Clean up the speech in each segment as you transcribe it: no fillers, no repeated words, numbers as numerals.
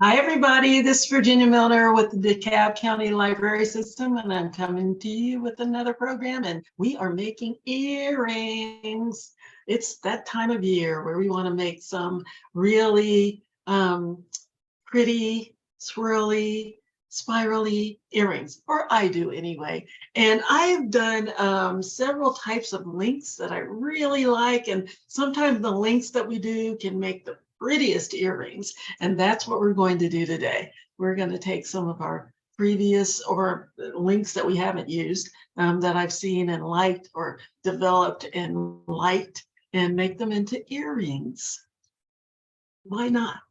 Hi, everybody. This is Virginia Milner with the DeKalb County Library System, and I'm coming to you with another program, and we are making earrings. It's that time of year where we want to make some really pretty, swirly, spirally earrings, or I do anyway. And I've done several types of links that I really like, and sometimes the links that we do can make the prettiest earrings, and that's what we're going to do today. We're going to take some of our previous or links that we haven't used that I've seen and liked or developed and liked and make them into earrings. Why not?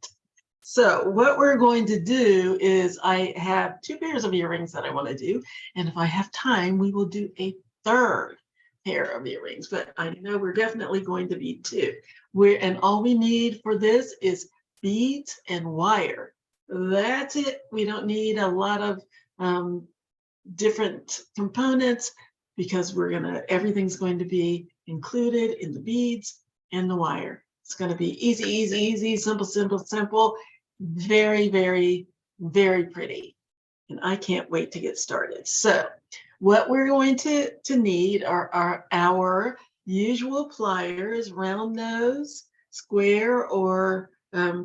So what we're going to do is I have two pairs of earrings that I want to do. And if I have time, we will do a third pair of earrings. But I know we're definitely going to be two. And all we need for this is beads and wire. That's it. We don't need a lot of different components because everything's going to be included in the beads and the wire. It's going to be easy, easy, easy, simple, simple, simple. Very, very, very pretty. And I can't wait to get started. So what we're going to need are our usual pliers, round nose, square, or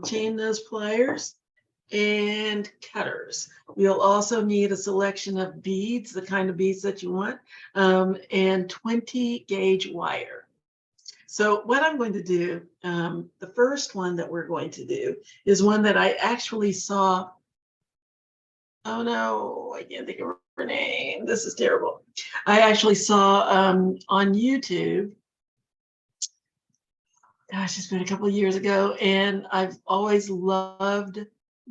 chain nose pliers, and cutters. We'll also need a selection of beads, the kind of beads that you want, and 20 gauge wire. So what I'm going to do, the first one that we're going to do is one that I actually saw. Oh no, I can't think of her name. This is terrible. I actually saw on YouTube. Gosh, it's been a couple of years ago, and I've always loved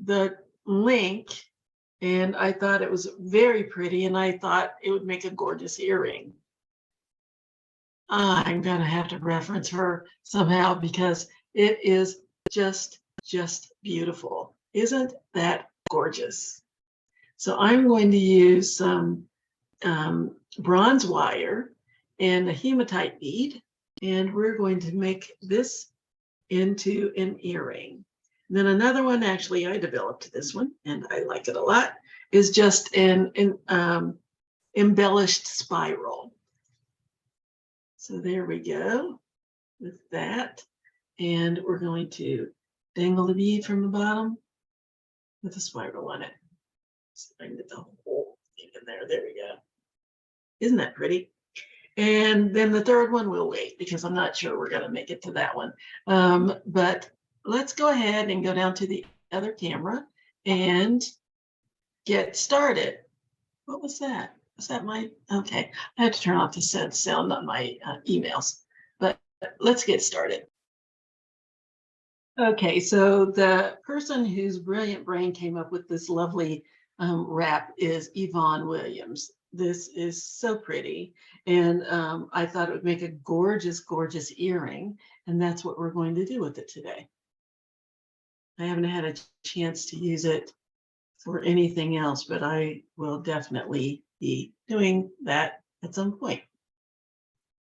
the link, and I thought it was very pretty, and I thought it would make a gorgeous earring. I'm gonna have to reference her somehow because it is just beautiful. Isn't that gorgeous? So I'm going to use some bronze wire and a hematite bead, and we're going to make this into an earring. And then another one, actually, I developed this one, and I like it a lot, is just an embellished spiral. So there we go with that. And we're going to dangle the bead from the bottom with a spiral on it. So I can get the whole thing in there. There we go. Isn't that pretty? And then the third one we'll wait because I'm not sure we're going to make it to that one. But let's go ahead and go down to the other camera and get started. What was that? Was that my, okay. I had to turn off the sound on my emails, but let's get started. Okay, so the person whose brilliant brain came up with this lovely wrap is Yvonne Williams. This is so pretty, and I thought it would make a gorgeous, gorgeous earring, and that's what we're going to do with it today. I haven't had a chance to use it for anything else, but I will definitely be doing that at some point.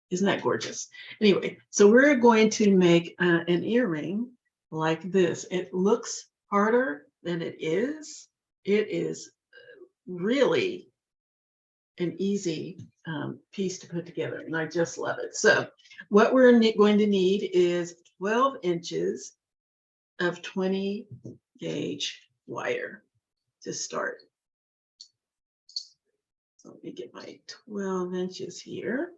Isn't that gorgeous? Anyway, so we're going to make an earring like this. It looks harder than it is. It is really an easy piece to put together, and I just love it. So what we're going to need is 12 inches of 20 gauge wire to start. So let me get my 12 inches here.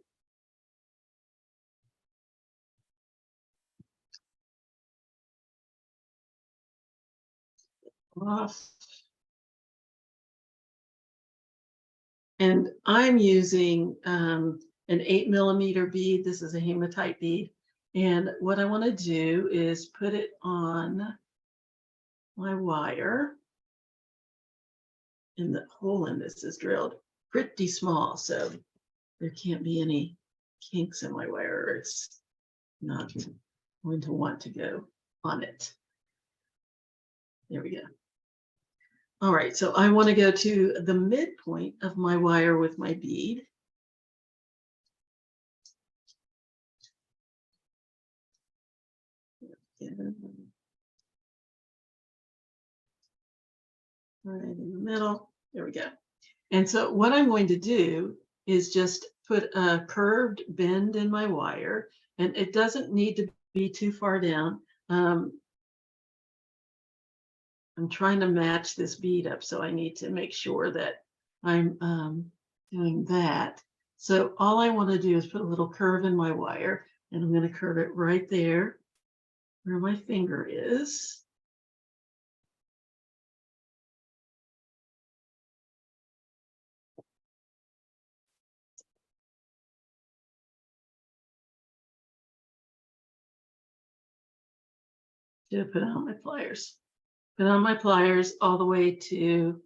Off. And I'm using an 8mm bead. This is a hematite bead. And what I want to do is put it on my wire. And the hole in this is drilled pretty small, so there can't be any kinks in my wire, or it's not going to want to go on it. There we go. All right, so I want to go to the midpoint of my wire with my bead. right in the middle. There we go. And so what I'm going to do is just put a curved bend in my wire, and it doesn't need to be too far down. I'm trying to match this bead up, so I need to make sure that I'm doing that. So all I want to do is put a little curve in my wire, and I'm going to curve it right there where my finger is. To put on my pliers. Put on my pliers all the way to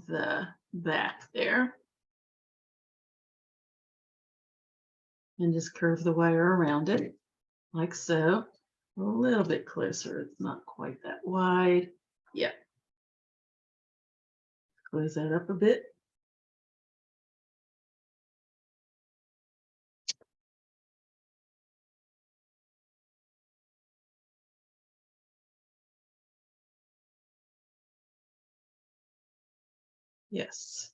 the back there. And just curve the wire around it like so. A little bit closer. It's not quite that wide. Yeah. Close that up a bit. Yes.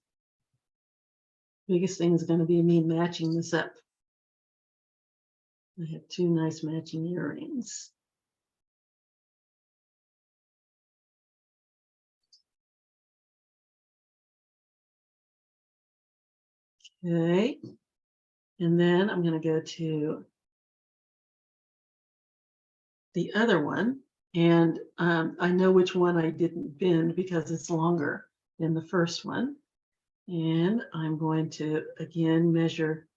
Biggest thing is going to be me matching this up. I have two nice matching earrings. Okay. And then I'm going to go to the other one. And I know which one I didn't bend because it's longer than the first one. And I'm going to, again, measure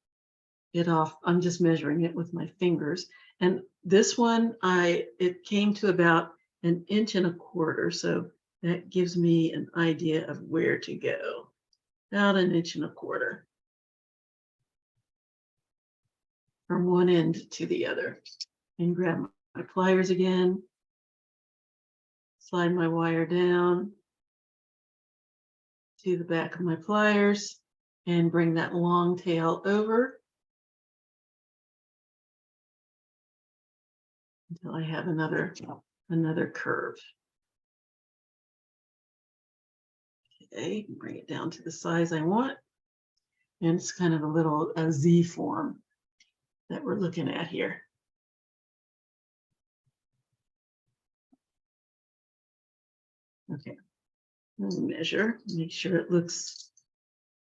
it off. I'm just measuring it with my fingers. And this one, it came to about 1.25 inches. So that gives me an idea of where to go. About 1.25 inches from one end to the other. And grab my pliers again. Slide my wire down to the back of my pliers and bring that long tail over until I have another curve. Okay, bring it down to the size I want. And it's kind of a Z form that we're looking at here. Okay, measure, make sure it looks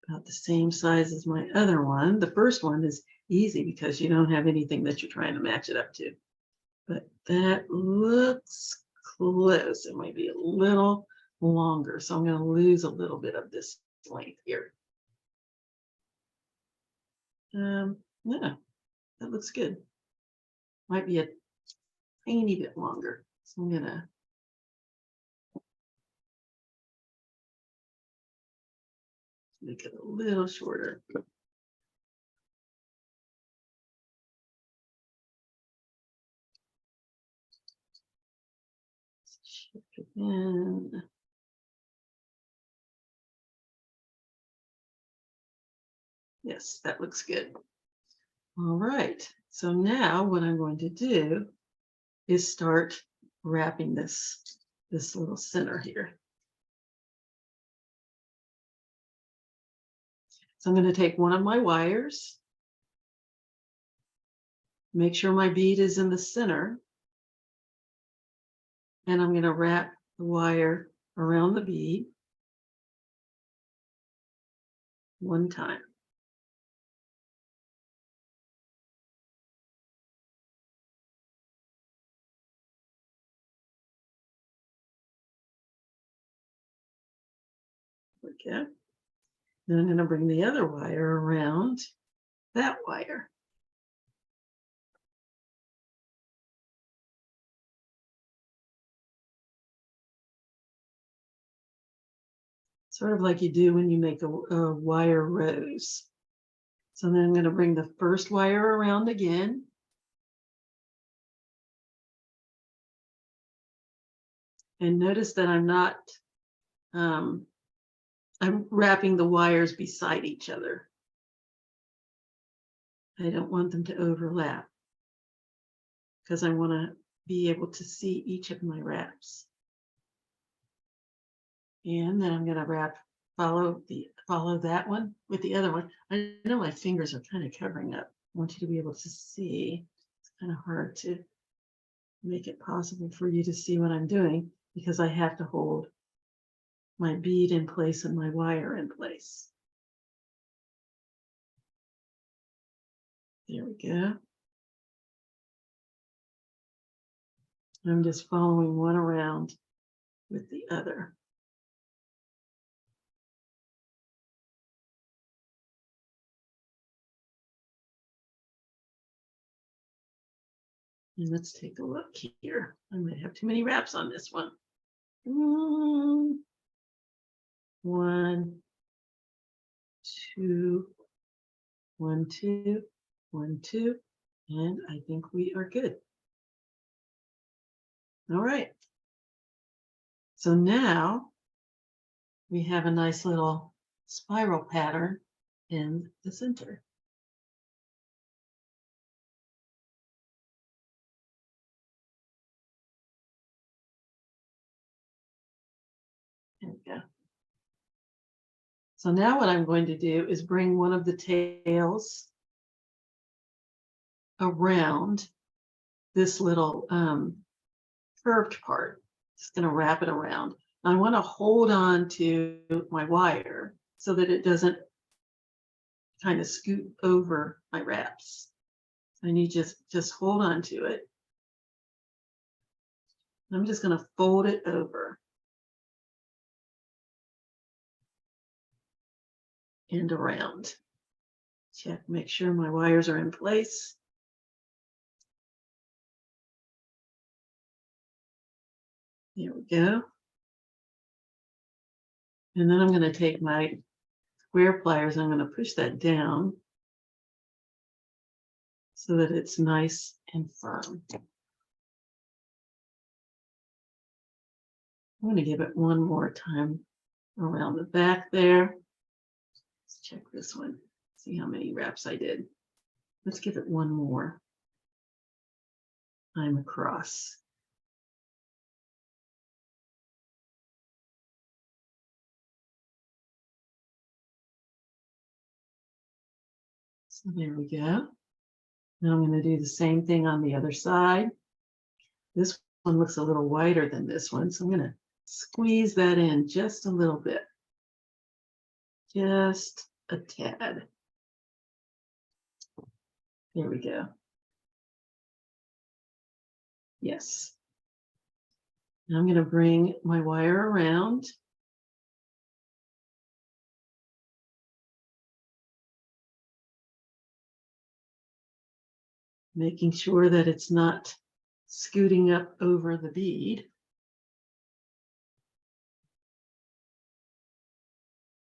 about the same size as my other one. The first one is easy because you don't have anything that you're trying to match it up to. But that looks close. It might be a little longer, so I'm going to lose a little bit of this length here. Yeah, that looks good. Might be a tiny bit longer, so I'm going to make it a little shorter. Check again. Yes, that looks good. All right, so now what I'm going to do is start wrapping this little center here. So I'm going to take one of my wires, make sure my bead is in the center, and I'm going to wrap the wire around the bead one time. Okay. Then I'm going to bring the other wire around that wire. Sort of like you do when you make a wire rose. So then I'm going to bring the first wire around again. And notice that I'm not, I'm wrapping the wires beside each other. I don't want them to overlap because I want to be able to see each of my wraps. And then I'm going to follow that one with the other one. I know my fingers are kind of covering up. I want you to be able to see. It's kind of hard to make it possible for you to see what I'm doing because I have to hold my bead in place and my wire in place. There we go. I'm just following one around with the other. And let's take a look here. I might have too many wraps on this one. 1, 2, 1, 2, 1, 2, and I think we are good. All right. So now we have a nice little spiral pattern in the center. There we go. So now what I'm going to do is bring one of the tails around this little curved part. Just going to wrap it around. I want to hold on to my wire so that it doesn't kind of scoot over my wraps. And you just hold on to it. I'm just going to fold it over and around. Check, make sure my wires are in place. There we go. And then I'm going to take my square pliers, I'm going to push that down so that it's nice and firm. I'm going to give it one more time around the back there. Let's check this one, see how many wraps I did. Let's give it one more time across. So there we go. Now I'm going to do the same thing on the other side. This one looks a little wider than this one, so I'm going to squeeze that in just a little bit. Just a tad. There we go. Yes. Now I'm going to bring my wire around. Making sure that it's not scooting up over the bead.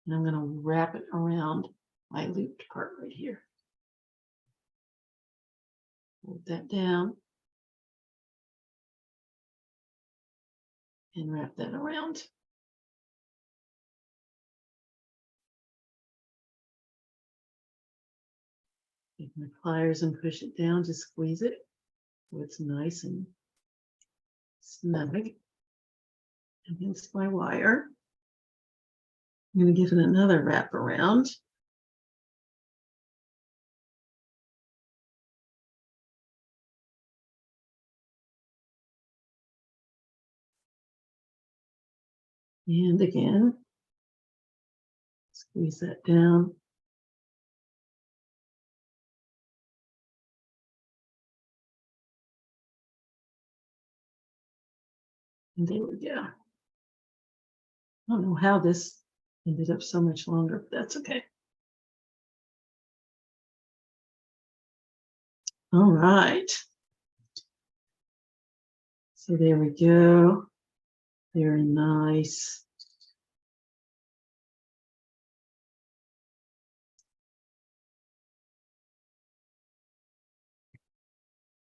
And I'm going to wrap it around my looped part right here. Hold that down. And wrap that around. Take my pliers and push it down, just squeeze it so it's nice and snug against my wire. I'm going to give it another wrap around. And again, squeeze that down. And there we go. I don't know how this ended up so much longer, but that's okay. All right. So there we go. Very nice.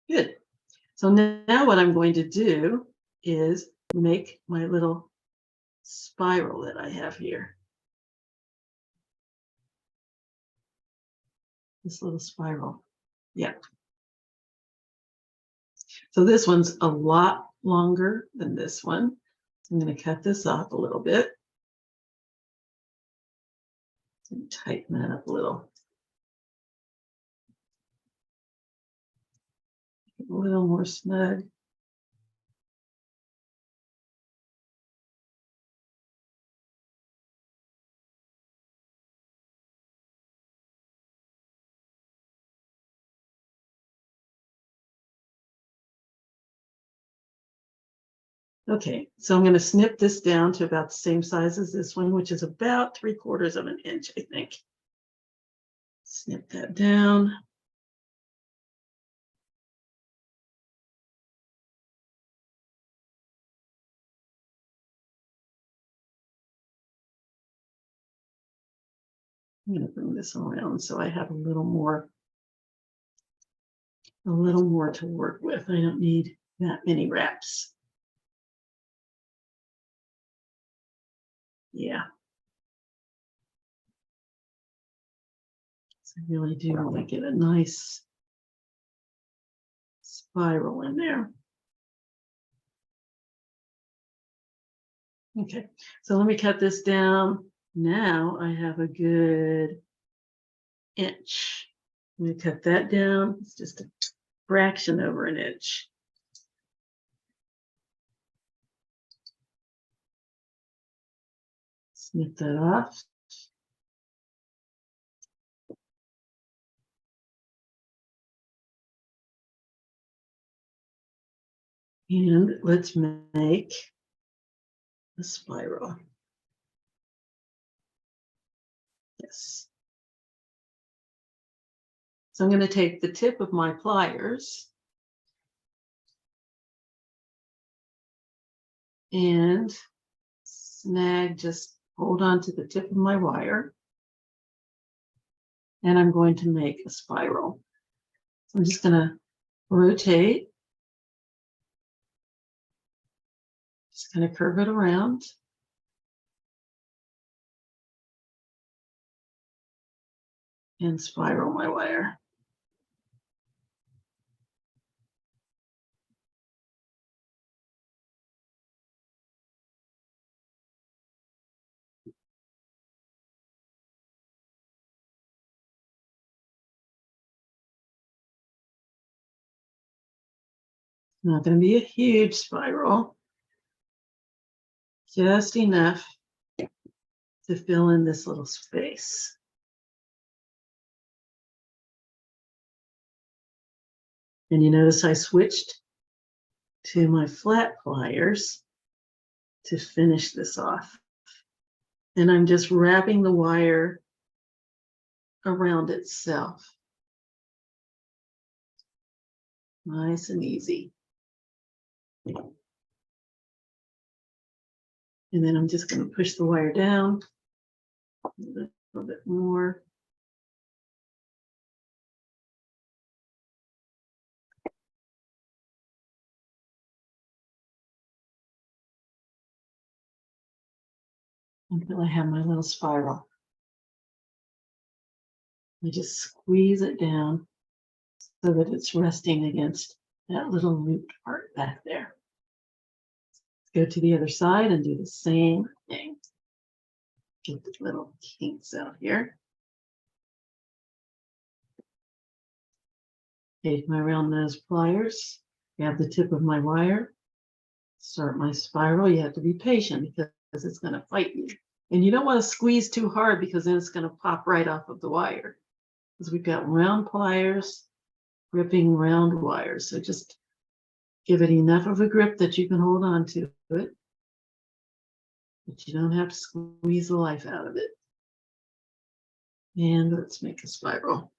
Good. So now what I'm going to do is make my little spiral that I have here. This little spiral. Yeah. So this one's a lot longer than this one. So I'm going to cut this off a little bit. Tighten that up a little. A little more snug. Okay, so I'm going to snip this down to about the same size as this one, which is about 3/4 of an inch, I think. Snip that down. I'm going to bring this around so I have a little more to work with. I don't need that many wraps. Yeah. So I really do want to get a nice spiral in there. Okay, so let me cut this down. Now I have a good inch. I'm going to cut that down. It's just a fraction over an inch. Snip that off. And let's make a spiral. Yes. So I'm going to take the tip of my pliers and snag, just hold on to the tip of my wire. And I'm going to make a spiral. So I'm just going to rotate. Just going to curve it around. And spiral my wire. Not going to be a huge spiral, just enough to fill in this little space. And you notice I switched to my flat pliers to finish this off. And I'm just wrapping the wire around itself. Nice and easy. And then I'm just going to push the wire down a little bit more. Until I have my little spiral. I just squeeze it down so that it's resting against that little looped part back there. Let's go to the other side and do the same thing. Get the little kinks out here. Take my round nose pliers, grab the tip of my wire, start my spiral. You have to be patient because it's going to fight you. And you don't want to squeeze too hard because then it's going to pop right off of the wire. Because we've got round pliers gripping round wires. So just give it enough of a grip that you can hold on to it, but you don't have to squeeze the life out of it. And let's make a spiral.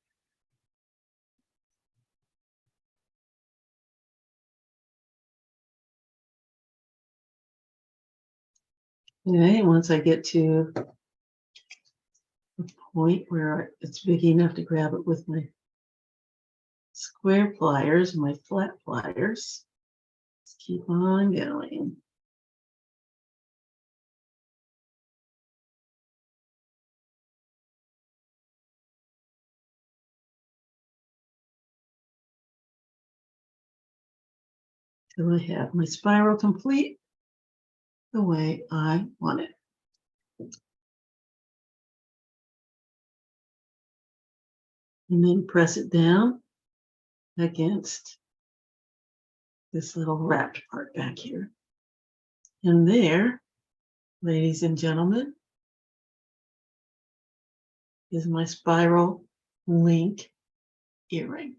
Okay, once I get to the point where it's big enough to grab it with my square pliers, my flat pliers, let's keep on going. Till I have my spiral complete the way I want it. and then press it down against this little wrapped part back here. And there, ladies and gentlemen, is my spiral link earring.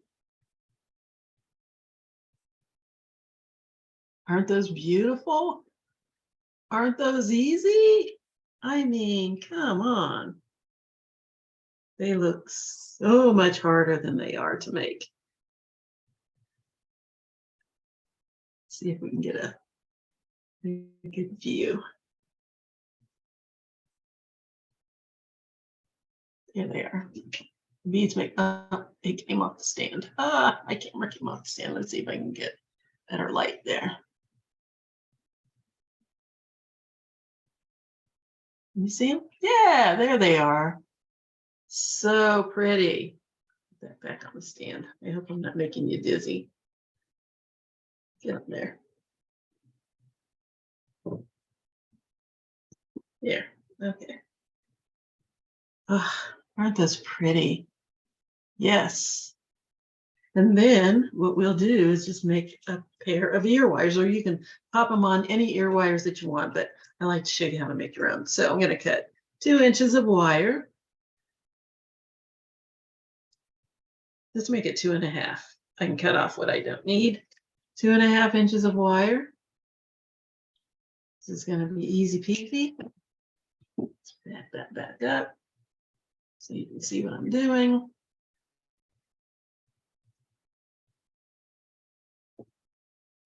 Aren't those beautiful? Aren't those easy? I mean, come on. They look so much harder than they are to make. Let's see if we can get a good view. There they are. Beads make it came off the stand. My camera came off the stand. Let's see if I can get better light there. You see them? Yeah, there they are. So pretty. Put that back on the stand. I hope I'm not making you dizzy. Get up there. There. Okay. Oh, aren't those pretty? Yes. And then what we'll do is just make a pair of ear wires, or you can pop them on any ear wires that you want, but I like to show you how to make your own. So I'm going to cut 2 inches of wire. Let's make it 2.5. I can cut off what I don't need. 2.5 inches of wire. This is going to be easy peasy. Let's back that back up so you can see what I'm doing.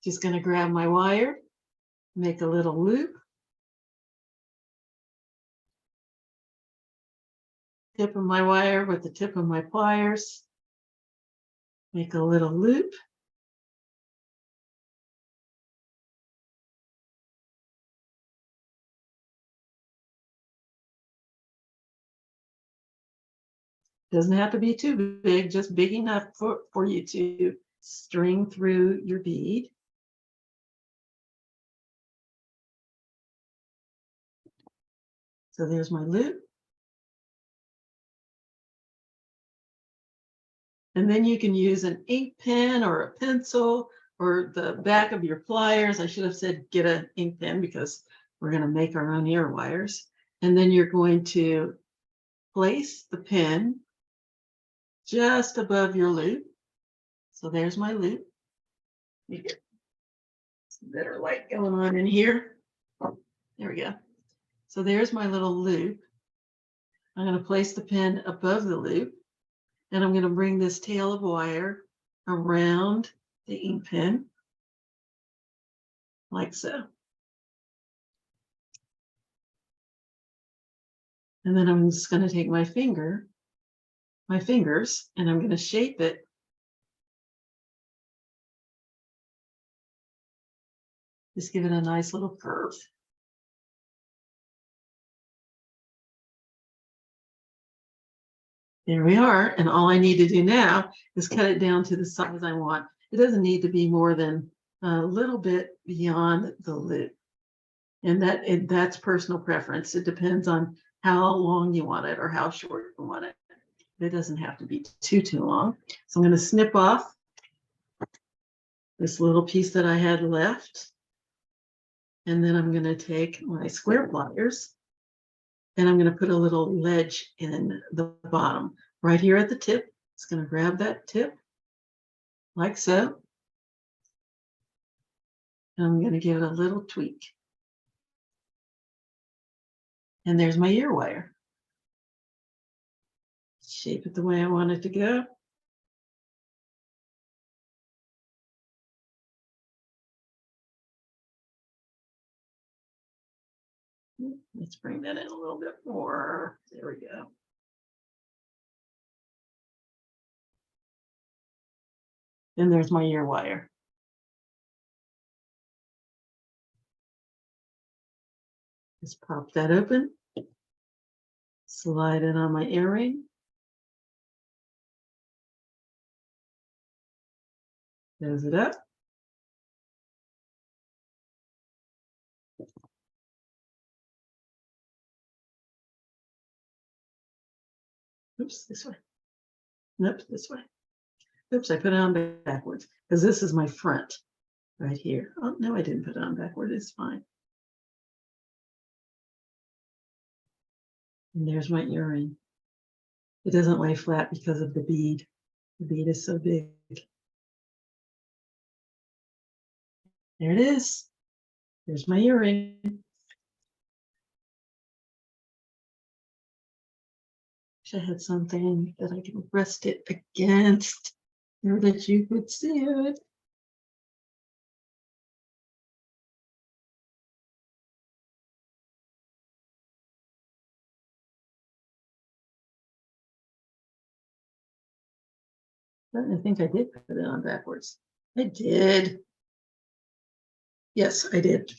Just going to grab my wire, make a little loop, tip of my wire with the tip of my pliers, make a little loop, doesn't have to be too big, just big enough for you to string through your bead. So there's my loop. And then you can use an ink pen or a pencil or the back of your pliers. I should have said get an ink pen because we're going to make our own ear wires. And then you're going to place the pen just above your loop. So there's my loop. You get some better light going on in here. There we go. So there's my little loop. I'm going to place the pen above the loop, and I'm going to bring this tail of wire around the ink pen like so. And then I'm just going to take my fingers, and I'm going to shape it just give it a nice little curve. There we are. And all I need to do now is cut it down to the size I want. It doesn't need to be more than a little bit beyond the loop. And that's personal preference. It depends on how long you want it or how short you want it. It doesn't have to be too long. So I'm going to snip off this little piece that I had left. And then I'm going to take my square pliers and I'm going to put a little ledge in the bottom right here at the tip. It's going to grab that tip like so. And I'm going to give it a little tweak. And there's my ear wire. Shape it the way I want it to go. Let's bring that in a little bit more. There we go. And there's my ear wire. Just pop that open. Slide it on my earring. Close it up. Oops, this way. Nope, this way. Oops, I put it on backwards because this is my front right here. Oh, no, I didn't put it on backward. It's fine. And there's my earring. It doesn't lay flat because of the bead. The bead is so big. There it is. There's my earring. Wish I had something that I can rest it against so that you could see it. I think I did put it on backwards. I did. Yes, I did.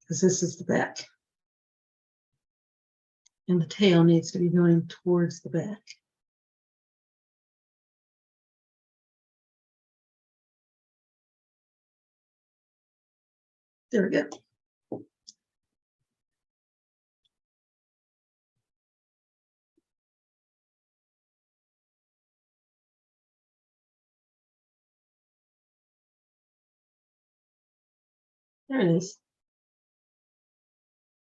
Because this is the back. And the tail needs to be going towards the back. There we go. There it is.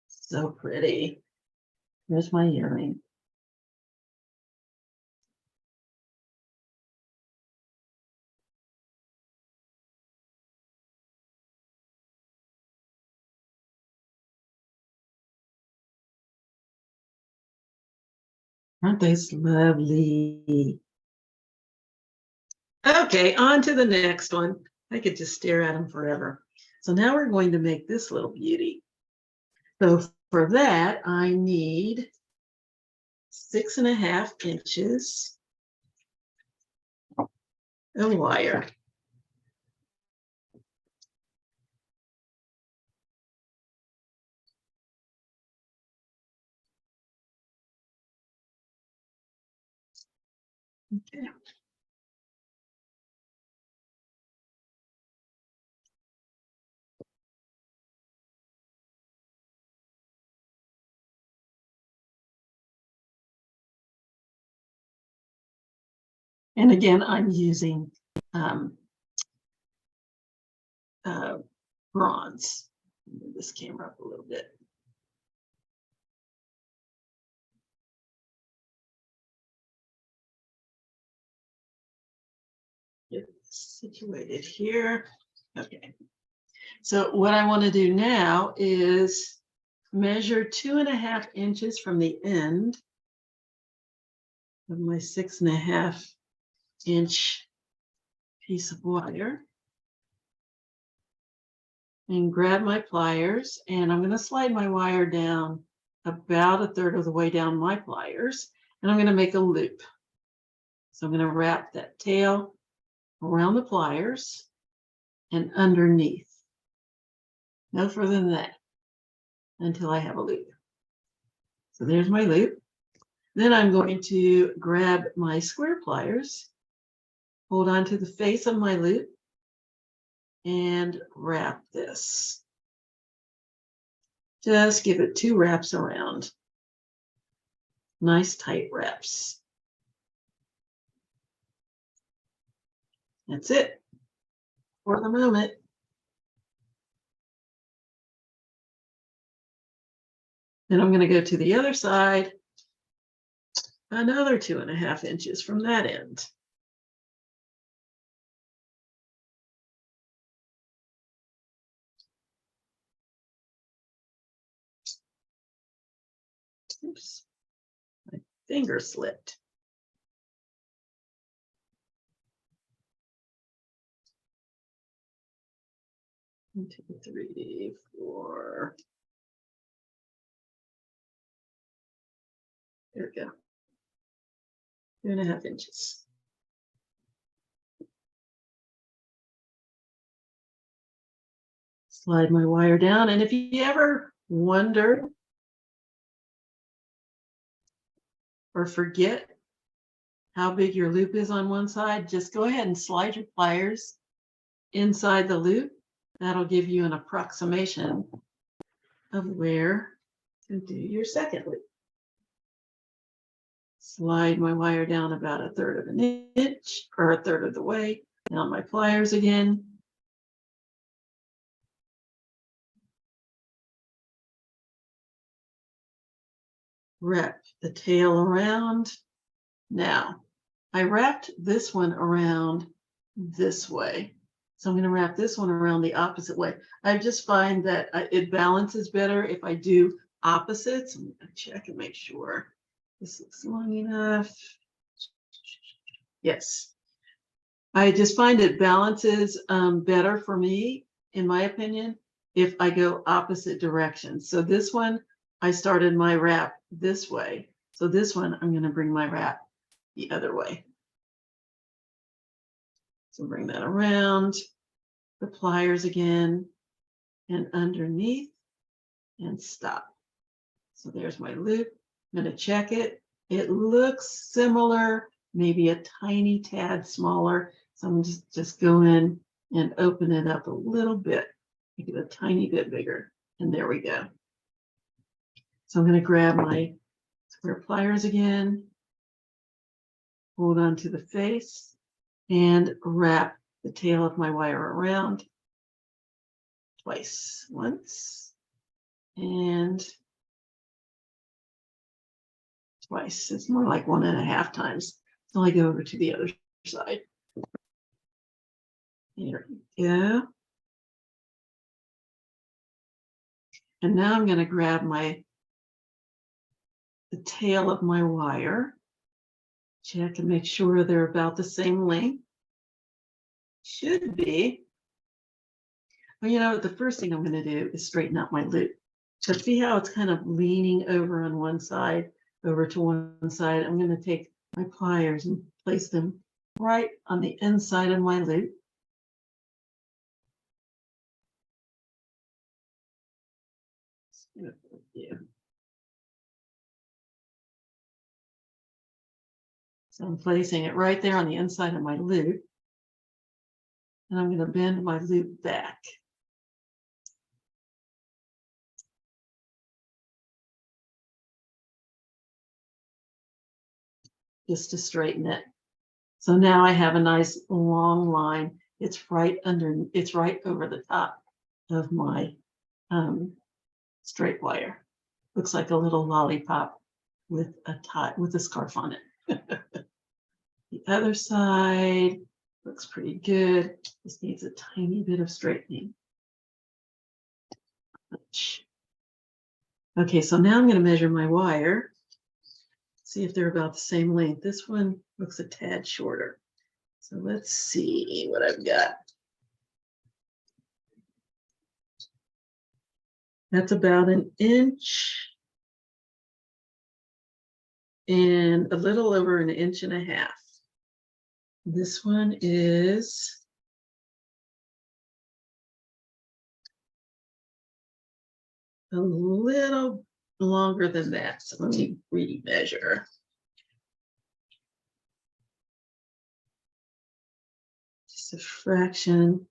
So pretty. There's my earring. Aren't they lovely? Okay, on to the next one. I could just stare at them forever. So now we're going to make this little beauty. So for that, I need 6.5 inches of wire. Okay. And again, I'm using bronze. Move this camera up a little bit. Get it situated here. Okay. So what I want to do now is measure 2.5 inches from the end of my 6.5 inch piece of wire and grab my pliers, and I'm going to slide my wire down about 1/3 of the way down my pliers, and I'm going to make a loop. So I'm going to wrap that tail around the pliers and underneath. No further than that until I have a loop. So there's my loop. Then I'm going to grab my square pliers, hold on to the face of my loop, and wrap this. Just give it 2 wraps around. Nice tight wraps. That's it for the moment. Then I'm going to go to the other side, another 2.5 inches from that end. Oops, my finger slipped. 1, 2, 3, 4. There we go. 2.5 inches. Slide my wire down, and if you ever wonder or forget how big your loop is on one side, just go ahead and slide your pliers inside the loop. That'll give you an approximation of where to do your second loop. Slide my wire down about 1/3 of an inch or 1/3 of the way. Now my pliers again. Wrap the tail around. Now, I wrapped this one around this way. So I'm going to wrap this one around the opposite way. I just find that it balances better if I do opposites. I'm going to check and make sure this looks long enough. Yes. I just find it balances better for me, in my opinion, if I go opposite directions. So this one, I started my wrap this way. So this one, I'm going to bring my wrap the other way. So bring that around, the pliers again, and underneath, and stop. So there's my loop. I'm going to check it. It looks similar, maybe a tiny tad smaller. So I'm just go in and open it up a little bit, make it a tiny bit bigger. And there we go. So I'm going to grab my square pliers again, hold on to the face, and wrap the tail of my wire around twice. Once and twice. It's more like 1.5 times. So I go over to the other side. There we go. And now I'm going to grab the tail of my wire. Check and make sure they're about the same length. Should be. Well, you know, the first thing I'm going to do is straighten out my loop. So see how it's kind of leaning over on one side, over to one side. I'm going to take my pliers and place them right on the inside of my loop. So I'm placing it right there on the inside of my loop. And I'm going to bend my loop back. Just to straighten it. So now I have a nice long line. It's right over the top of my straight wire. Looks like a little lollipop with a scarf on it. The other side looks pretty good. This needs a tiny bit of straightening. Okay, so now I'm going to measure my wire. See if they're about the same length. This one looks a tad shorter. So let's see what I've got. That's about 1 inch and a little over 1.5 inches. This one is a little longer than that. So let me remeasure. Just a fraction,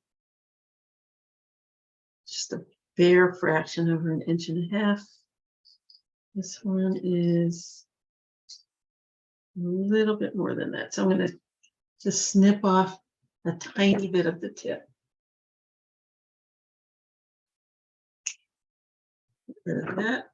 just a bare fraction over 1.5 inches. This one is a little bit more than that. So I'm going to just snip off a tiny bit of the tip. Get rid of that.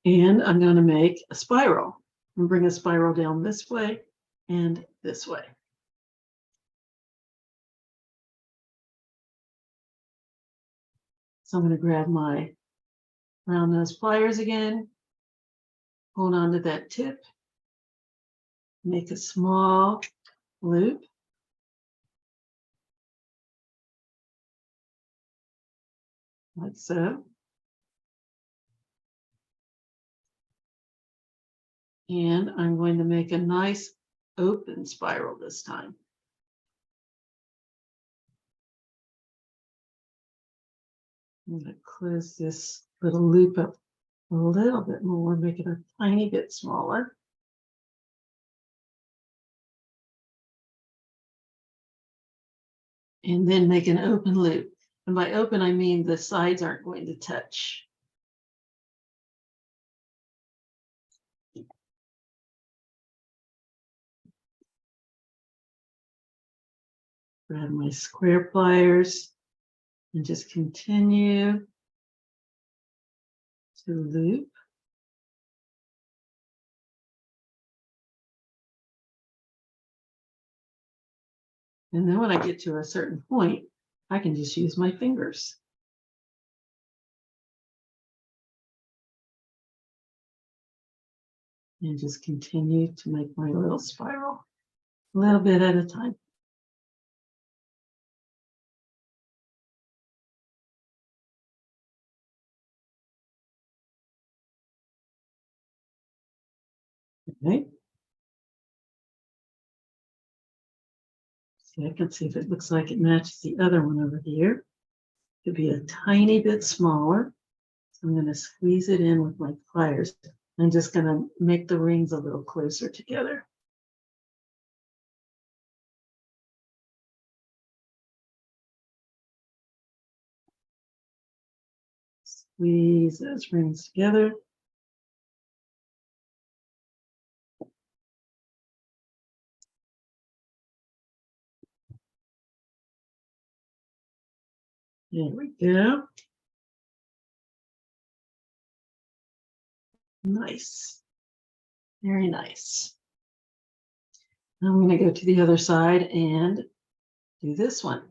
And I'm going to make a spiral and bring a spiral down this way and this way. So I'm going to grab my round nose pliers again, hold on to that tip, make a small loop. Like so. And I'm going to make a nice open spiral this time. I'm going to close this little loop up a little bit more, make it a tiny bit smaller. And then make an open loop. And by open, I mean the sides aren't going to touch. Grab my square pliers and just continue to loop. And then when I get to a certain point, I can just use my fingers. And just continue to make my little spiral, a little bit at a time. Okay. See, I can see if it looks like it matches the other one over here. Could be a tiny bit smaller. So I'm going to squeeze it in with my pliers. I'm just going to make the rings a little closer together. Squeeze those rings together. There we go. Nice. Very nice. Now I'm going to go to the other side and do this one.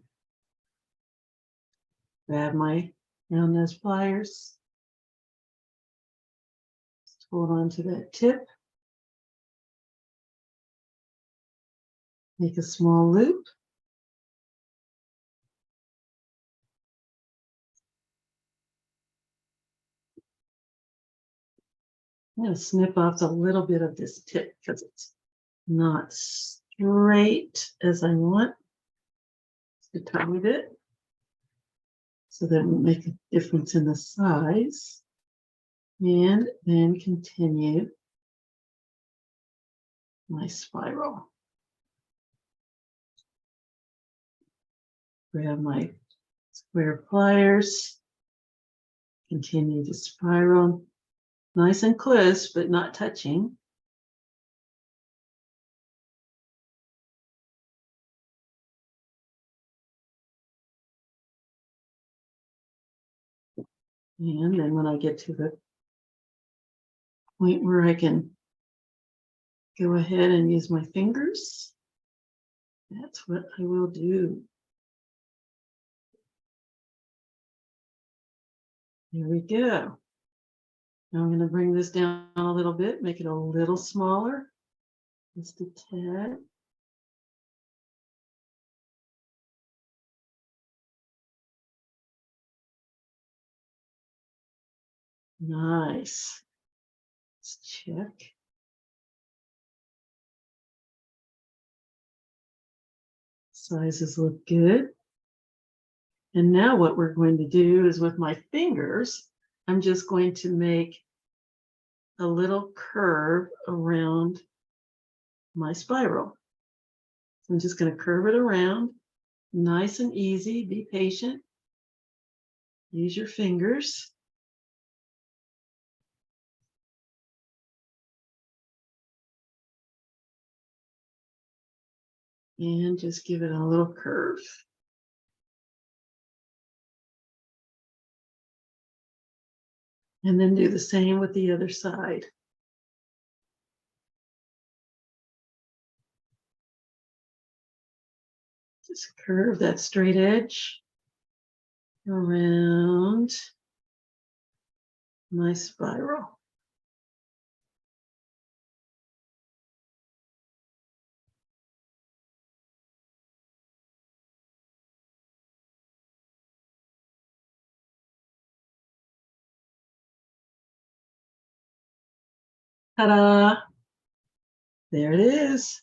Grab my round nose pliers. Just hold on to that tip. Make a small loop. I'm going to snip off a little bit of this tip because it's not straight as I want. Just a tiny bit. So that will make a difference in the size. And then continue my spiral. Grab my square pliers. Continue to spiral. Nice and close, but not touching. And then when I get to the point where I can go ahead and use my fingers, that's what I will do. Here we go. Now I'm going to bring this down a little bit, make it a little smaller, just a tad. Nice. Let's check. Sizes look good. And now what we're going to do is with my fingers, I'm just going to make a little curve around my spiral. I'm just going to curve it around, nice and easy. Be patient. Use your fingers. And just give it a little curve. And then do the same with the other side. Just curve that straight edge around my spiral. Ta-da! There it is.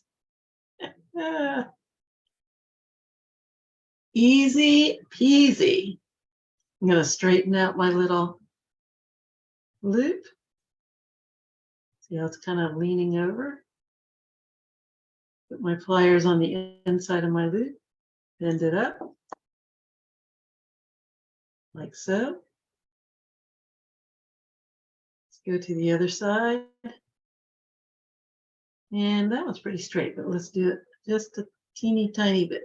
Easy peasy. I'm going to straighten out my little loop. See how it's kind of leaning over? Put my pliers on the inside of my loop, bend it up. like so. Let's go to the other side. And that one's pretty straight, but let's do it just a teeny tiny bit.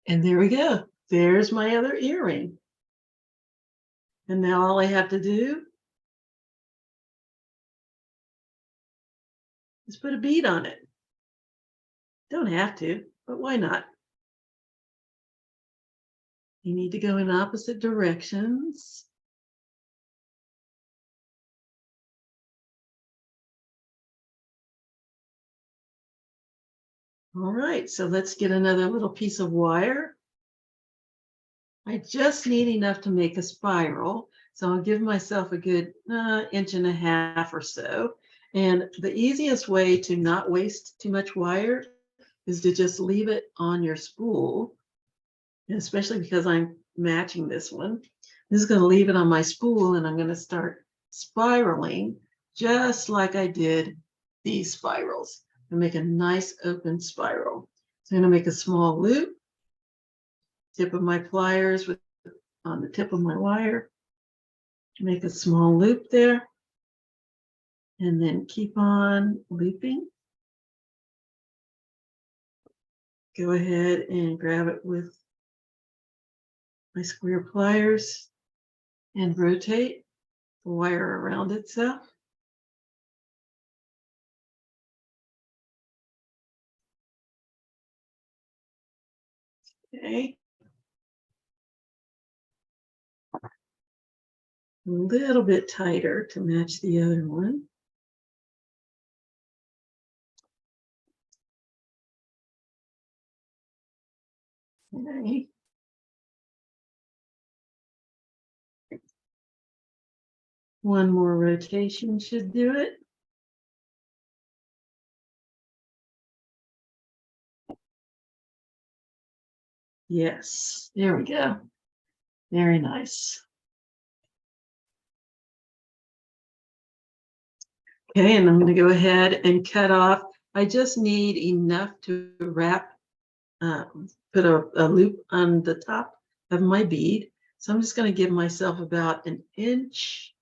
And there we go. There's my other earring. And now all I have to do is put a bead on it. Don't have to, but why not? You need to go in opposite directions. All right, so let's get another little piece of wire. I just need enough to make a spiral, so I'll give myself a good 1.5 inches or so. And the easiest way to not waste too much wire is to just leave it on your spool, and especially because I'm matching this one. This is going to leave it on my spool, and I'm going to start spiraling just like I did these spirals and make a nice open spiral. So I'm going to make a small loop, tip of my pliers with on the tip of my wire, make a small loop there, and then keep on looping. Go ahead and grab it with my square pliers and rotate the wire around itself. Okay. A little bit tighter to match the other one. Okay. One more rotation should do it. Yes, there we go. Very nice. Okay, and I'm going to go ahead and cut off. I just need enough to wrap, put a loop on the top of my bead. So I'm just going to give myself about 1 inch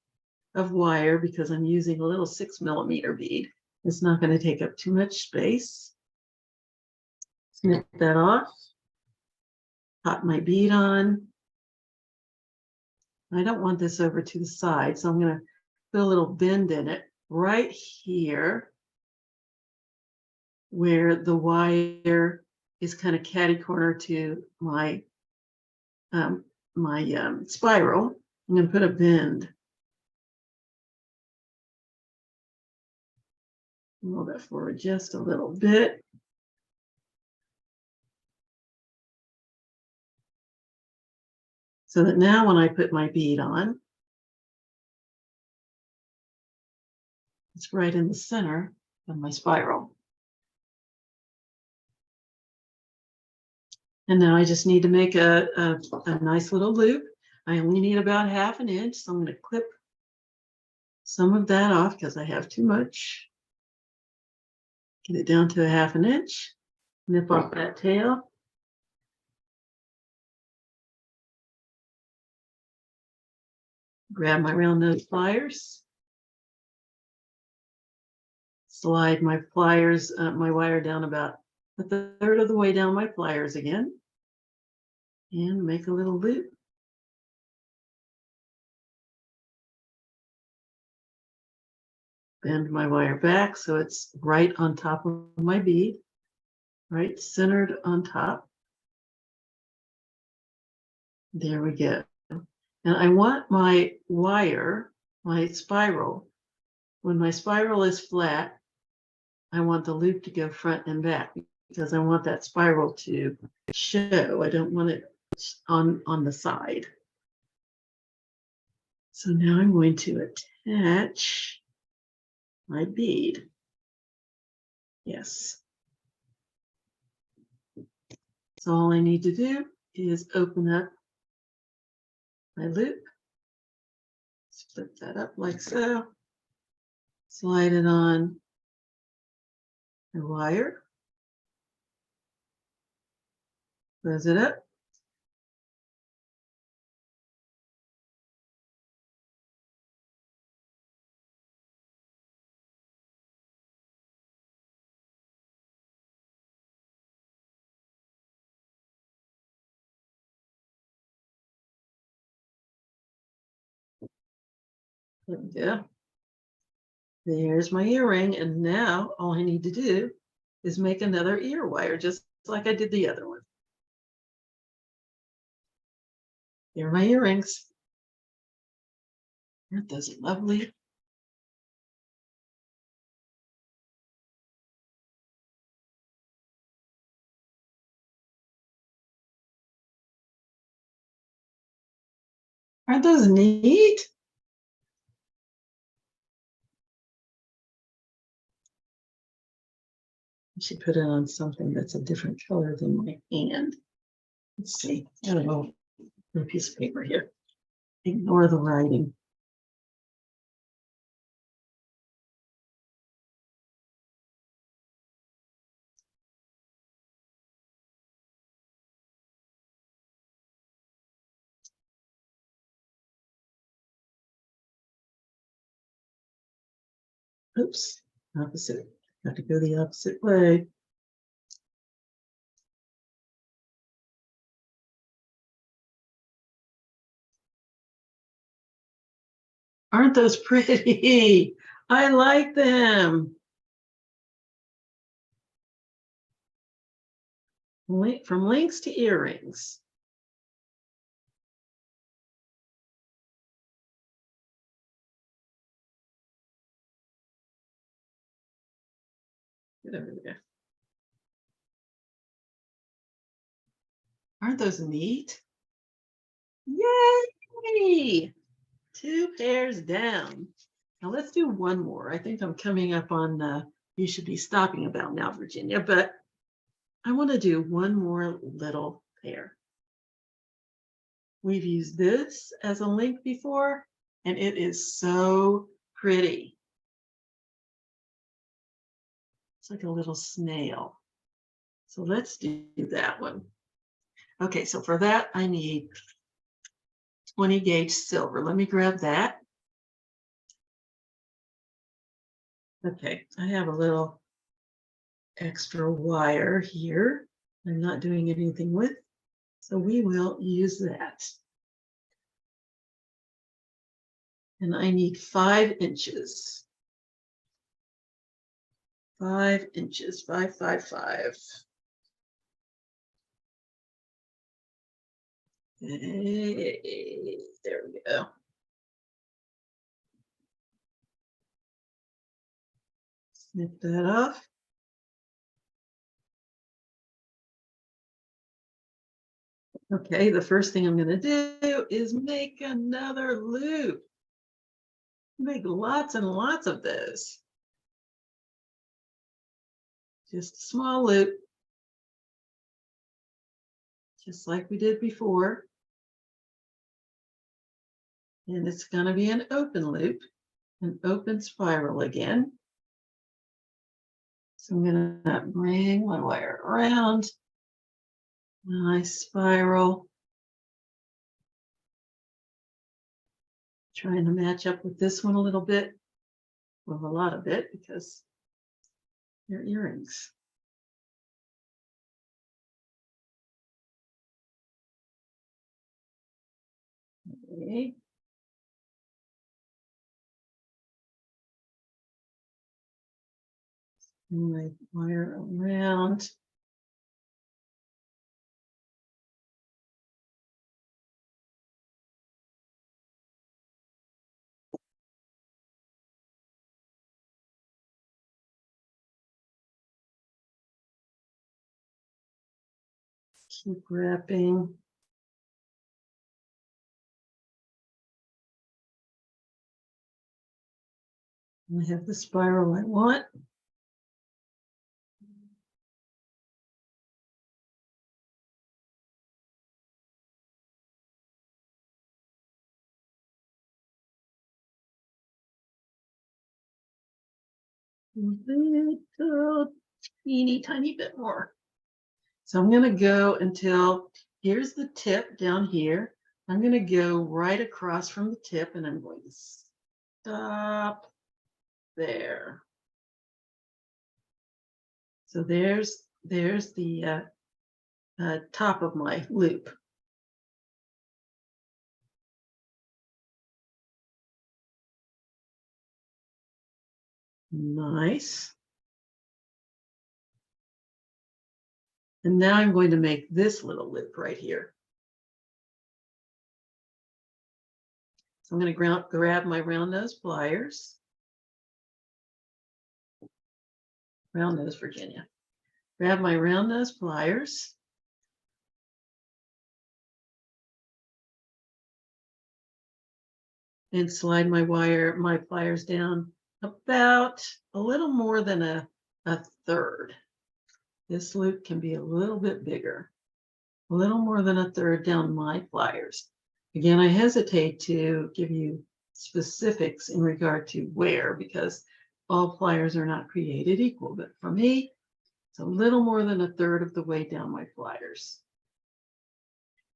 of wire because I'm using a little 6mm bead. It's not going to take up too much space. Snip that off. Pop my bead on. I don't want this over to the side, so I'm going to put a little bend in it right here where the wire is kind of catty corner to my spiral. I'm going to put a bend. Roll that forward just a little bit. So that now when I put my bead on, it's right in the center of my spiral. And now I just need to make a nice little loop. I only need about 1/2 inch, so I'm going to clip some of that off because I have too much. Get it down to 1/2 inch. Nip off that tail. Grab my round nose pliers. Slide my pliers, my wire down about 1/3 of the way down my pliers again. And make a little loop. Bend my wire back so it's right on top of my bead, right centered on top. There we go. And I want my wire, my spiral, when my spiral is flat, I want the loop to go front and back because I want that spiral to show. I don't want it on the side. So now I'm going to attach my bead. Yes. So all I need to do is open up my loop, split that up like so, slide it on the wire, close it up. There we go. There's my earring, and now all I need to do is make another ear wire, just like I did the other one. Here are my earrings. Aren't those lovely? Aren't those neat? I should put it on something that's a different color than my hand. Let's see. I don't know. A piece of paper here. Ignore the writing. Oops, opposite. Got to go the opposite way. Aren't those pretty? I like them. From links to earrings. Get over there. Aren't those neat? Yay! 2 pairs down. Now let's do one more. I think I'm coming up on you should be stopping about now, Virginia, but I want to do one more little pair. We've used this as a link before, and it is so pretty. It's like a little snail. So let's do that one. Okay, so for that, I need 20 gauge silver. Let me grab that. Okay, I have a little extra wire here. I'm not doing anything with, so we will use that. And I need 5 inches. 5 inches, 5, 5, 5. Hey, there we go. Snip that off. Okay, the first thing I'm going to do is make another loop. Make lots and lots of those. Just a small loop, just like we did before. And it's going to be an open loop, an open spiral again. So I'm going to bring my wire around, my spiral, trying to match up with this one a little bit, well, a lot of it, because they're earrings. Okay. My wire around. Keep wrapping. I have the spiral I want. little teeny tiny bit more. So I'm going to go until here's the tip down here. I'm going to go right across from the tip and I'm going to stop there. So there's the top of my loop. Nice. And now I'm going to make this little loop right here. So I'm going to grab my round nose pliers. Round nose Virginia. Grab my round nose pliers. And slide my pliers down about a little more than a third. This loop can be a little bit bigger, a little more than a third down my pliers. Again, I hesitate to give you specifics in regard to where, because all pliers are not created equal, but for me, it's a little more than a third of the way down my pliers.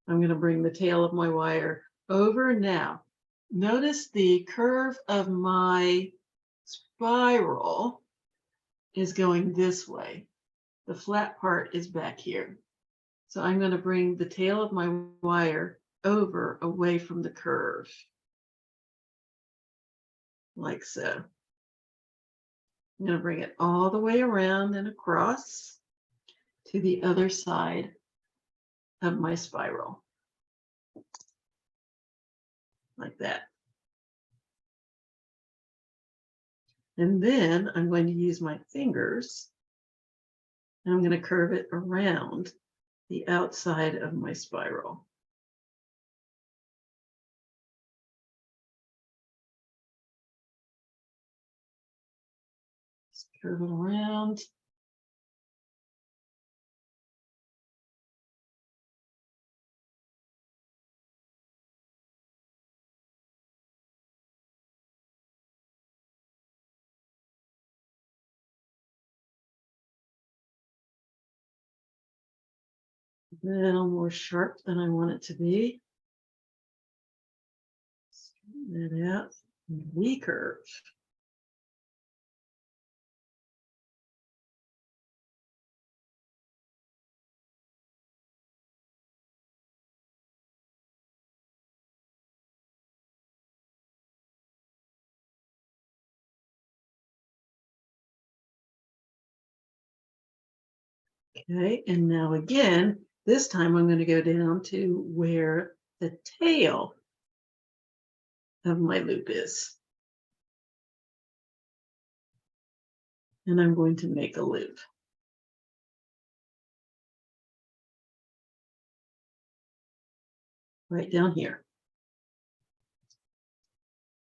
I'm going to bring the tail of my wire over now. Notice the curve of my spiral is going this way. The flat part is back here. So I'm going to bring the tail of my wire over away from the curve, like so. I'm going to bring it all the way around and across to the other side of my spiral, like that. And then I'm going to use my fingers and I'm going to curve it around the outside of my spiral. Just curve it around. A little more sharp than I want it to be. Straighten it out. V-curve. Okay, and now again, this time I'm going to go down to where the tail of my loop is. And I'm going to make a loop. Right down here.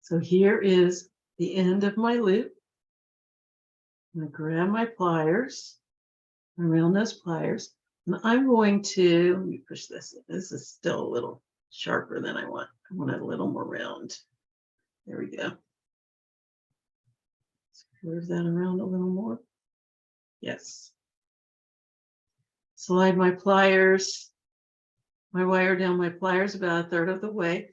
So here is the end of my loop. I'm going to grab my pliers, my round nose pliers, and I'm going to, let me push this. This is still a little sharper than I want. I want it a little more round. There we go. Let's curve that around a little more. Yes. Slide my pliers, my wire down my pliers about a third of the way.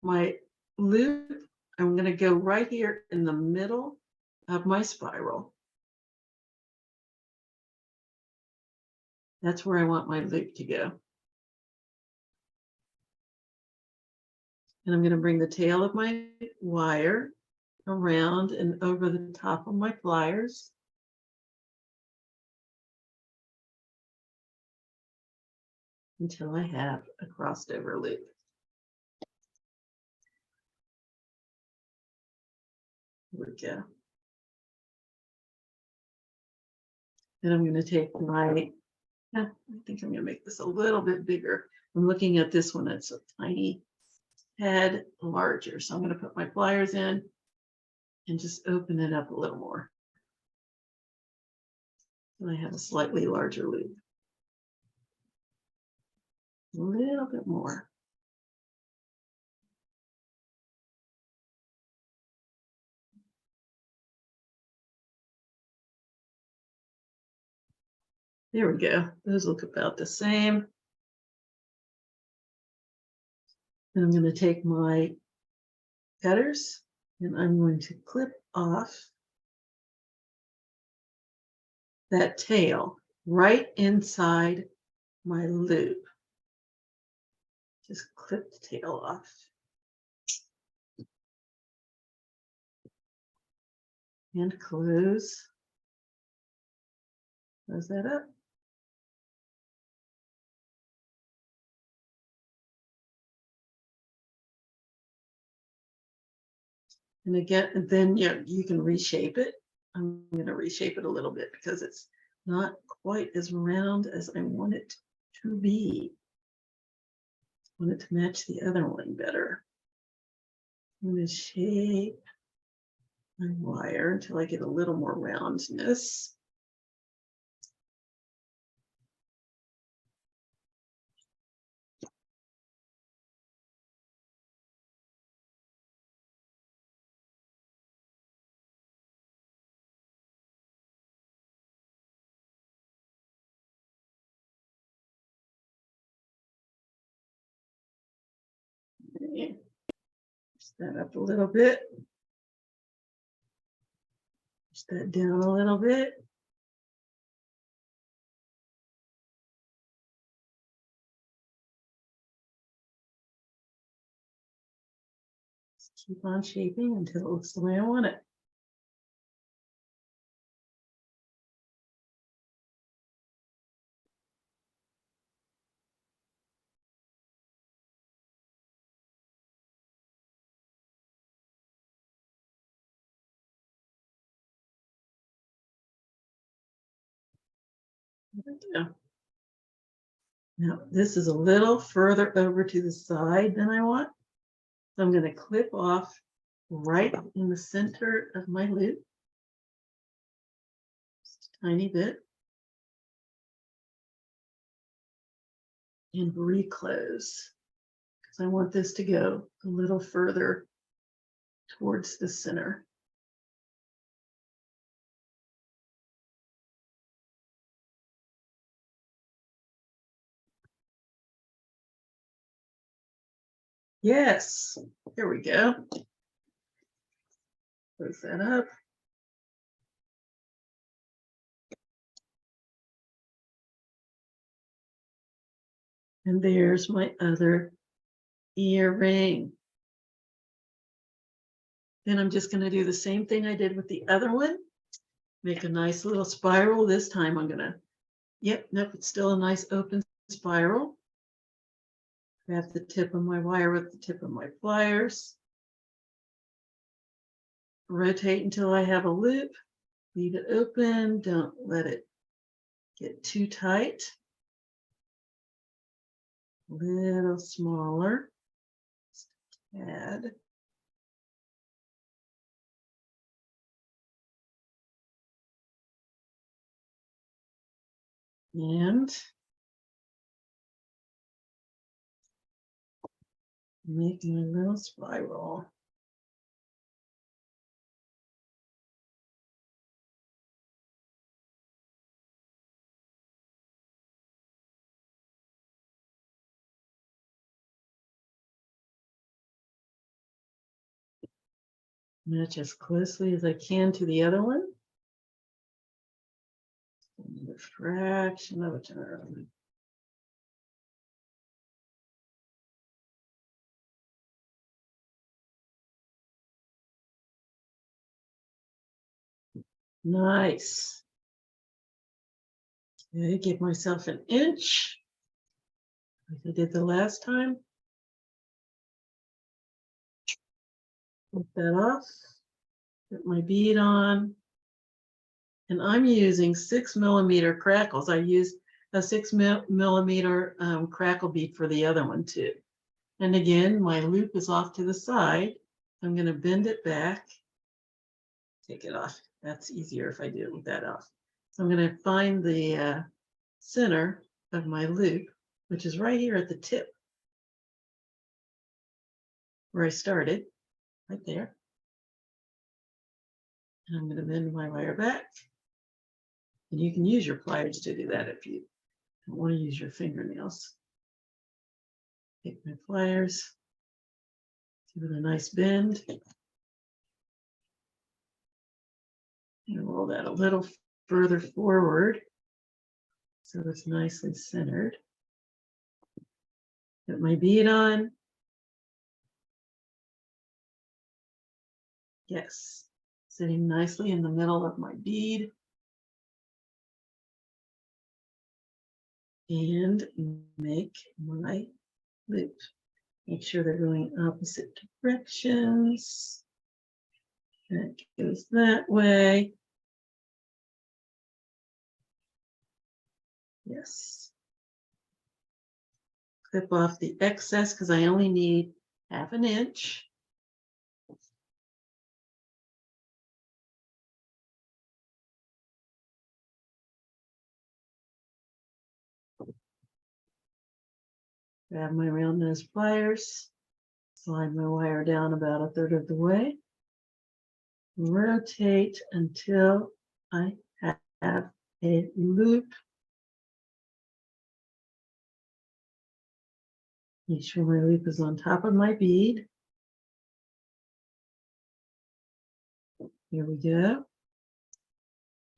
My loop, I'm going to go right here in the middle of my spiral. That's where I want my loop to go. And I'm going to bring the tail of my wire around and over the top of my pliers. Until I have a crossed over loop. Here we go. Then I'm going to take my, I think I'm going to make this a little bit bigger. I'm looking at this one, it's a tiny head larger. So I'm going to put my pliers in and just open it up a little more. And I have a slightly larger loop. A little bit more. There we go. Those look about the same. And I'm going to take my cutters and I'm going to clip off that tail right inside my loop. Just clip the tail off. And close that up. And again, and then you can reshape it. I'm going to reshape it a little bit because it's not quite as round as I want it to be. I want it to match the other one better. I'm going to shape my wire until I get a little more roundness. Okay. Push that up a little bit. Push that down a little bit. Just keep on shaping until it looks the way I want it. There we go. Now, this is a little further over to the side than I want. So I'm going to clip off right in the center of my loop. Just a tiny bit. And reclose. Because I want this to go a little further towards the center. Yes, here we go. Close that up. And there's my other earring. Then I'm just going to do the same thing I did with the other one. Make a nice little spiral. This time I'm going to, nope, it's still a nice open spiral. Grab the tip of my wire with the tip of my pliers. Rotate until I have a loop. Leave it open. Don't let it get too tight. A little smaller. Just a tad. And make my little spiral. Match as closely as I can to the other one. A fraction of a turn. Nice. Okay, give myself an inch, like I did the last time. Put that off. Put my bead on. And I'm using 6mm crackles. I use a 6mm crackle bead for the other one too. And again, my loop is off to the side. I'm going to bend it back. Take it off. That's easier if I do it with that off. So I'm going to find the center of my loop, which is right here at the tip where I started, right there. And I'm going to bend my wire back. And you can use your pliers to do that if you don't want to use your fingernails. Take my pliers, give it a nice bend. And roll that a little further forward so it's nicely centered. Put my bead on. Yes, sitting nicely in the middle of my bead. And make my loop. Make sure they're going opposite directions. That goes that way. Yes. Clip off the excess because I only need 1/2 inch. Grab my round nose pliers, slide my wire down about 1/3 of the way, rotate until I have a loop. Make sure my loop is on top of my bead. Here we go.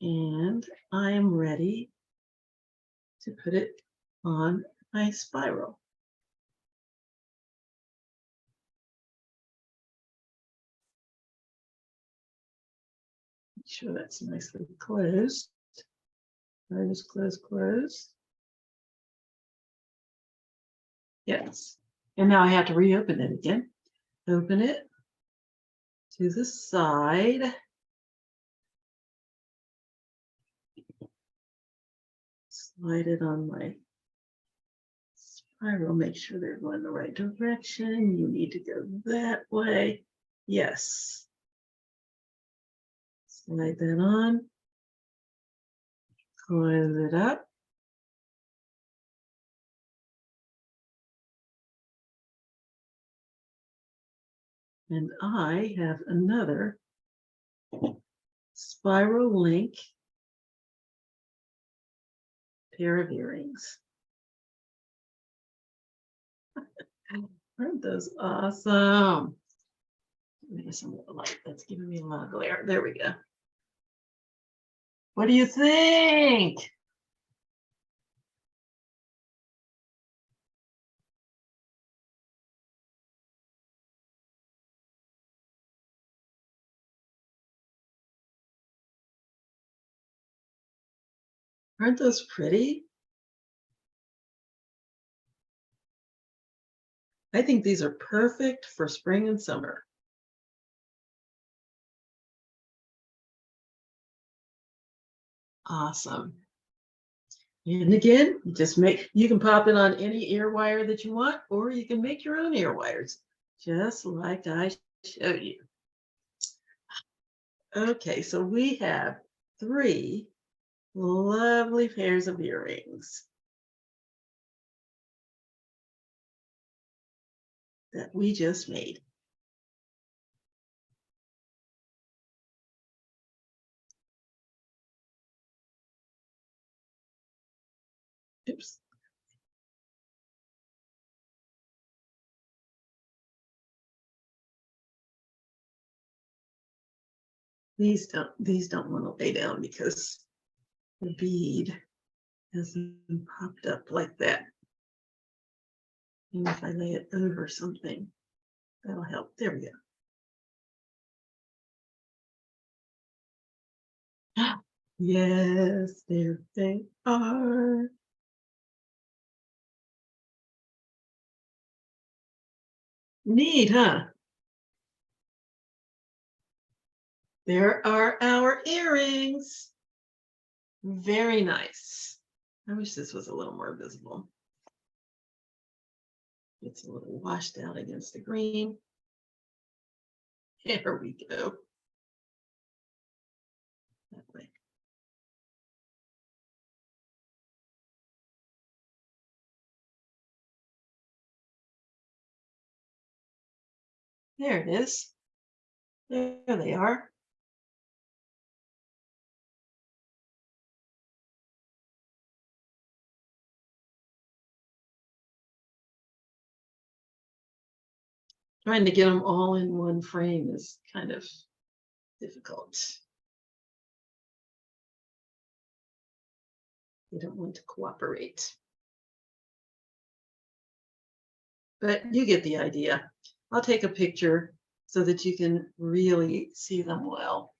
And I am ready to put it on my spiral. Make sure that's nicely closed. Close, close, close. Yes. And now I have to reopen it again. Open it to the side. Slide it on my spiral. Make sure they're going the right direction. You need to go that way. Yes. Slide that on. Close it up. And I have another spiral link pair of earrings. Aren't those awesome? Maybe some of the light that's giving me a lot of glare. There we go. What do you think? Aren't those pretty? I think these are perfect for spring and summer. Awesome. And again, you can pop it on any ear wire that you want, or you can make your own ear wires, just like I showed you. Okay, so we have 3 lovely pairs of earrings that we just made. Oops. These don't want to lay down because the bead hasn't popped up like that. And if I lay it over something, that'll help. There we go. Yes, there they are. Neat, huh? There are our earrings. Very nice. I wish this was a little more visible. It's a little washed out against the green. There we go. That way. There it is. There they are. Trying to get them all in one frame is kind of difficult. They don't want to cooperate. But you get the idea. I'll take a picture so that you can really see them well.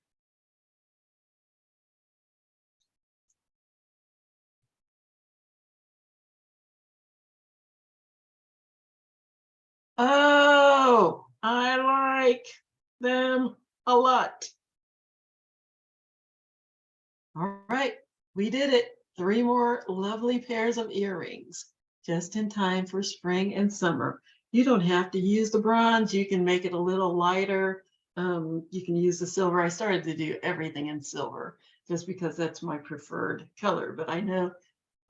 Oh, I like them a lot. All right, we did it. 3 more lovely pairs of earrings, just in time for spring and summer. You don't have to use the bronze. You can make it a little lighter. You can use the silver. I started to do everything in silver just because that's my preferred color. But I know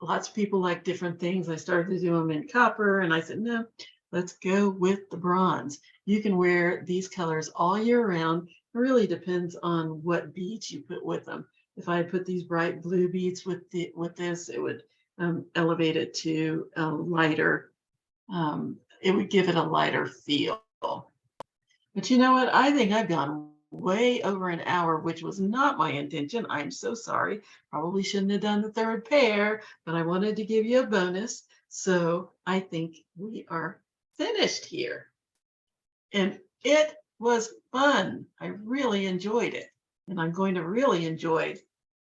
lots of people like different things. I started to do them in copper, and I said, no, let's go with the bronze. You can wear these colors all year round. It really depends on what beads you put with them. If I put these bright blue beads with this, it would elevate it to a lighter. It would give it a lighter feel. But you know what? I think I've gone way over an hour, which was not my intention. I'm so sorry. Probably shouldn't have done the 3rd pair, but I wanted to give you a bonus. So I think we are finished here. And it was fun. I really enjoyed it. And I'm going to really enjoy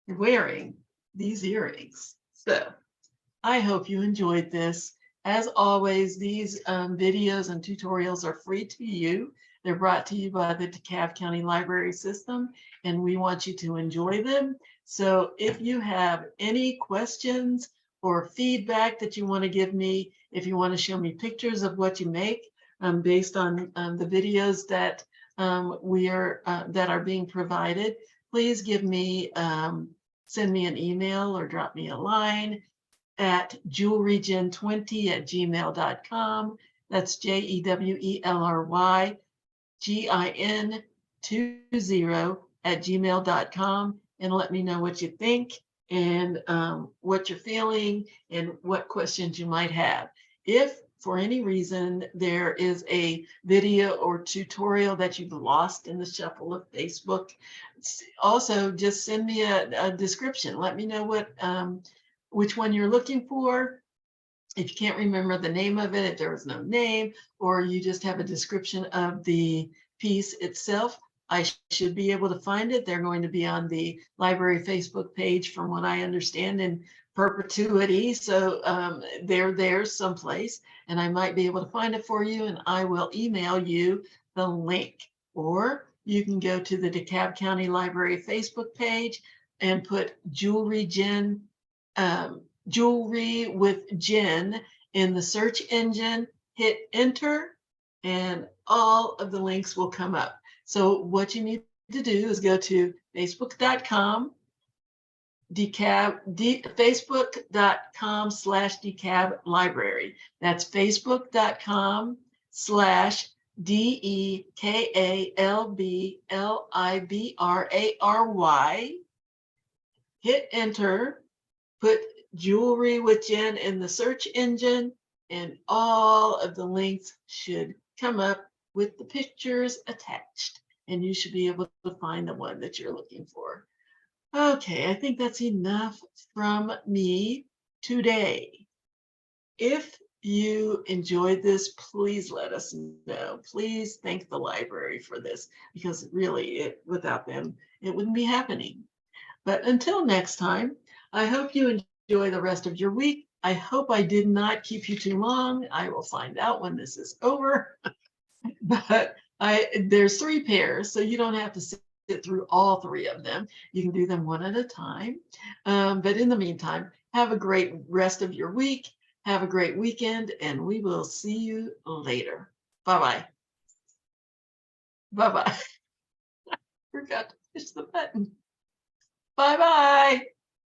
wearing these earrings. So I hope you enjoyed this. As always, these videos and tutorials are free to you. They're brought to you by the DeKalb County Library System, and we want you to enjoy them. So if you have any questions or feedback that you want to give me, if you want to show me pictures of what you make based on the videos that that are being provided, please give me send me an email or drop me a line at jewelrygen20@gmail.com. That's JEWELRYGIN20@gmail.com, and let me know what you think and what you're feeling and what questions you might have. If for any reason there is a video or tutorial that you've lost in the shuffle of Facebook, also just send me a description. Let me know what which one you're looking for. If you can't remember the name of it, if there was no name, or you just have a description of the piece itself, I should be able to find it. They're going to be on the library Facebook page, from what I understand, in perpetuity. So they're there someplace, and I might be able to find it for you, and I will email you the link. Or you can go to the DeKalb County Library Facebook page and put Jewelry with Jen in the search engine, hit enter, and all of the links will come up. So what you need to do is go to facebook.com facebook.com/DeKalb Library. That's facebook.com/DeKalb Library. Hit enter, put Jewelry with Jen in the search engine, and all of the links should come up with the pictures attached, and you should be able to find the one that you're looking for. Okay, I think that's enough from me today. If you enjoyed this, please let us know. Please thank the library for this, because really, without them, it wouldn't be happening. But until next time, I hope you enjoy the rest of your week. I hope I did not keep you too long. I will find out when this is over. But there's 3 pairs, so you don't have to sit through all 3 of them. You can do them one at a time. But in the meantime, have a great rest of your week. Have a great weekend, and we will see you later. Bye-bye. Bye-bye. Forgot to push the button. Bye-bye.